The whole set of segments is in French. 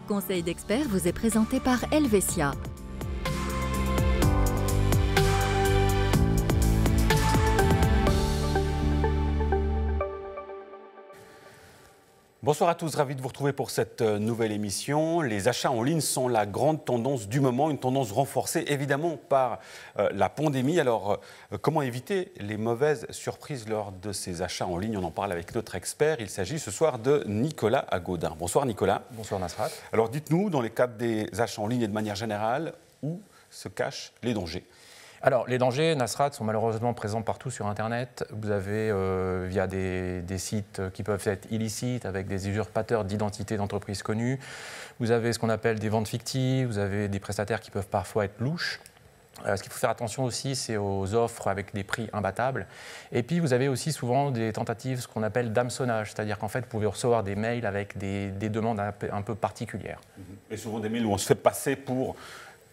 conseil d'expert vous est présenté par Helvetia. Bonsoir à tous, ravi de vous retrouver pour cette nouvelle émission. Les achats en ligne sont la grande tendance du moment, une tendance renforcée évidemment par la pandémie. Alors, comment éviter les mauvaises surprises lors de ces achats en ligne? On en parle avec notre expert. Il s'agit ce soir de Nicolas Agaudin. Bonsoir Nicolas. Bonsoir Nasrat. Alors dites-nous, dans les cadre des achats en ligne et de manière générale, où se cachent les dangers? Alors, les dangers, Nasrat, sont malheureusement présents partout sur Internet. Vous avez, via des sites qui peuvent être illicites, avec des usurpateurs d'identité d'entreprises connues. Vous avez ce qu'on appelle des ventes fictives, vous avez des prestataires qui peuvent parfois être louches. Ce qu'il faut faire attention aussi, c'est aux offres avec des prix imbattables. Et puis, vous avez aussi souvent des tentatives, ce qu'on appelle d'hameçonnage, c'est-à-dire qu'en fait, vous pouvez recevoir des mails avec des demandes un peu particulières. Et souvent des mails où on se fait passer pour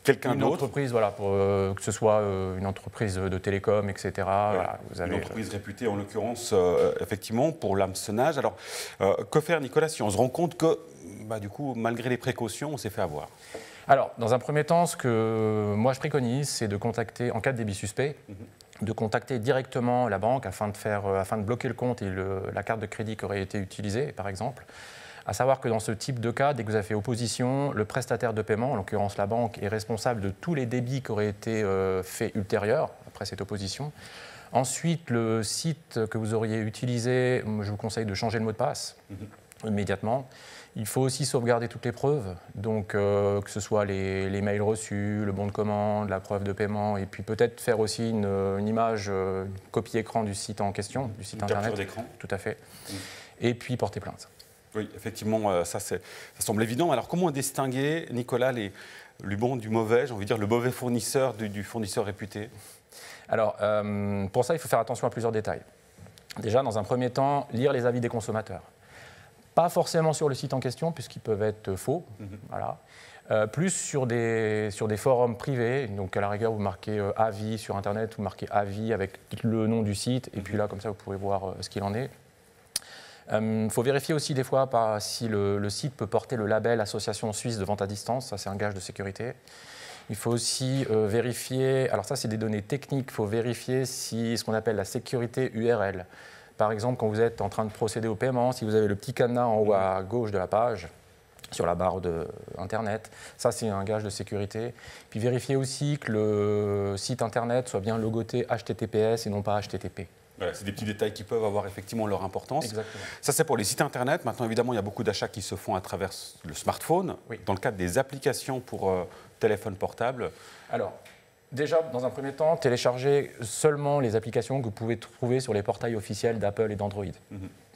quelqu'un d'autre. Une entreprise, voilà, pour que ce soit une entreprise de télécom, etc. Ouais, voilà, vous avez une entreprise réputée, en l'occurrence, effectivement, pour l'hameçonnage. Alors, que faire, Nicolas, si on se rend compte que, du coup, malgré les précautions, on s'est fait avoir? Alors, dans un premier temps, ce que moi je préconise, c'est de contacter, en cas de débit suspect, de contacter directement la banque afin de bloquer le compte et la carte de crédit qui aurait été utilisée, par exemple. À savoir que dans ce type de cas, dès que vous avez fait opposition, le prestataire de paiement, en l'occurrence la banque, est responsable de tous les débits qui auraient été faits ultérieurs après cette opposition. Ensuite, le site que vous auriez utilisé, je vous conseille de changer le mot de passe immédiatement. Il faut aussi sauvegarder toutes les preuves, donc que ce soit les mails reçus, le bon de commande, la preuve de paiement, et puis peut-être faire aussi une image, une copie écran du site en question, du site internet. Capture d'écran. Tout à fait. Et puis porter plainte. Oui, effectivement, ça semble évident. Alors, comment distinguer, Nicolas, le bon du mauvais, j'ai envie de dire, le mauvais fournisseur du fournisseur réputé? Alors, pour ça, il faut faire attention à plusieurs détails. Déjà, dans un premier temps, lire les avis des consommateurs. Pas forcément sur le site en question, puisqu'ils peuvent être faux. Voilà. Plus sur des forums privés. Donc, à la rigueur, vous marquez avis sur Internet, vous marquez avis avec le nom du site, et puis là, comme ça, vous pourrez voir ce qu'il en est. Il faut vérifier aussi des fois si le site peut porter le label Association suisse de vente à distance, ça c'est un gage de sécurité. Il faut aussi vérifier, alors ça c'est des données techniques, il faut vérifier si ce qu'on appelle la sécurité URL. Par exemple, quand vous êtes en train de procéder au paiement, si vous avez le petit cadenas en haut à gauche de la page, sur la barre de Internet, ça c'est un gage de sécurité. Puis vérifier aussi que le site Internet soit bien logoté HTTPS et non pas HTTP. Voilà, c'est des petits détails qui peuvent avoir effectivement leur importance. Exactement. Ça, c'est pour les sites Internet. Maintenant, évidemment, il y a beaucoup d'achats qui se font à travers le smartphone. Oui. Dans le cadre des applications pour téléphone portable. Alors, déjà, dans un premier temps, téléchargez seulement les applications que vous pouvez trouver sur les portails officiels d'Apple et d'Android,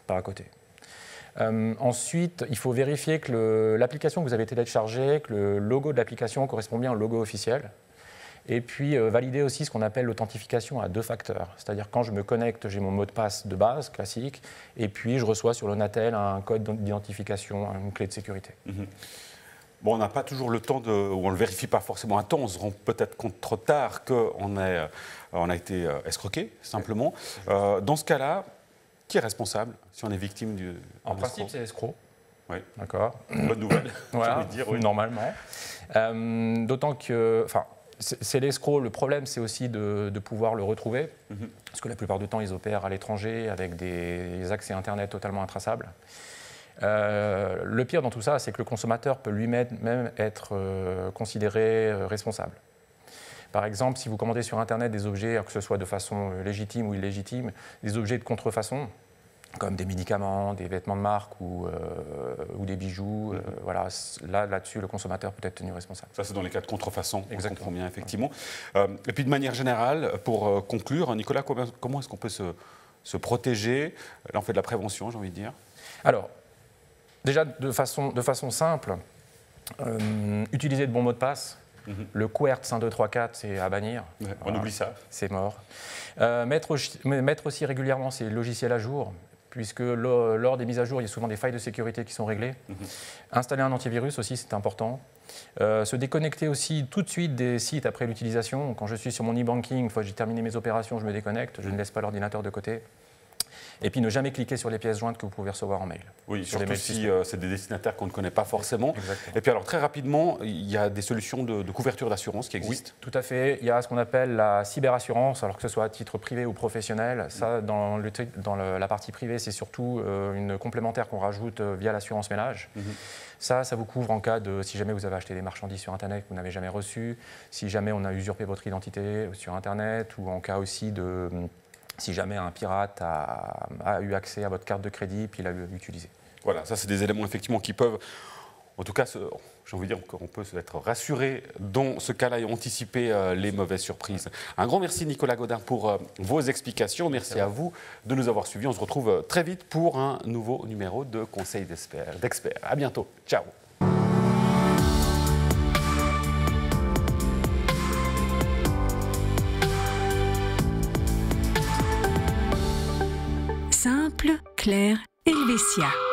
par à côté. Ensuite, il faut vérifier que l'application que vous avez téléchargée, que le logo de l'application correspond bien au logo officiel. Et puis, valider aussi ce qu'on appelle l'authentification à 2 facteurs. C'est-à-dire, quand je me connecte, j'ai mon mot de passe de base, classique, et puis je reçois sur le Natel un code d'identification, une clé de sécurité. Bon, on n'a pas toujours le temps, ou on ne le vérifie pas forcément à temps, on se rend peut-être compte trop tard qu'on a été escroqué, simplement. Dans ce cas-là, qui est responsable si on est victime du En principe, c'est l'escroc. Oui. D'accord. Bonne nouvelle, Voilà, j'ai envie de dire, oui. Normalement. D'autant que... c'est l'escroc. Le problème, c'est aussi de pouvoir le retrouver, parce que la plupart du temps, ils opèrent à l'étranger avec des accès Internet totalement intraçables. Le pire dans tout ça, c'est que le consommateur peut lui-même être considéré responsable. Par exemple, si vous commandez sur Internet des objets, que ce soit de façon légitime ou illégitime, des objets de contrefaçon, comme des médicaments, des vêtements de marque ou des bijoux. Voilà, là-dessus, le consommateur peut être tenu responsable. Ça, c'est dans les cas de contrefaçon, on comprend bien, effectivement. Ouais. Et puis, de manière générale, pour conclure, Nicolas, comment est-ce qu'on peut se protéger? Là, on fait de la prévention, j'ai envie de dire. Alors, déjà, de façon simple, utiliser de bons mots de passe. Le QWERTY 1, 2, 3, 4, c'est à bannir. Ouais, voilà, on oublie ça. C'est mort. Mettre aussi régulièrement ses logiciels à jour, puisque lors des mises à jour, il y a souvent des failles de sécurité qui sont réglées. Installer un antivirus aussi, c'est important. Se déconnecter aussi tout de suite des sites après l'utilisation. Quand je suis sur mon e-banking, une fois que j'ai terminé mes opérations, je me déconnecte, je ne laisse pas l'ordinateur de côté. Et puis ne jamais cliquer sur les pièces jointes que vous pouvez recevoir en mail. Oui, sur surtout si c'est des destinataires qu'on ne connaît pas forcément. Exactement. Et puis alors très rapidement, il y a des solutions de couverture d'assurance qui existent. Oui, tout à fait. Il y a ce qu'on appelle la cyberassurance, alors que ce soit à titre privé ou professionnel. Ça, dans la partie privée, c'est surtout une complémentaire qu'on rajoute via l'assurance ménage. Ça vous couvre en cas de, si jamais vous avez acheté des marchandises sur Internet que vous n'avez jamais reçues, si jamais on a usurpé votre identité sur Internet, ou en cas aussi de, si jamais un pirate a eu accès à votre carte de crédit puis l'a utilisée. Voilà, ça c'est des éléments effectivement qui peuvent, en tout cas, j'ai envie de dire qu'on peut être rassuré dans ce cas-là et anticiper les mauvaises surprises. Un grand merci Nicolas Godin pour vos explications. Merci à vous de nous avoir suivis. On se retrouve très vite pour un nouveau numéro de Conseil d'experts. À bientôt. Ciao. Simple, clair, Helvetia.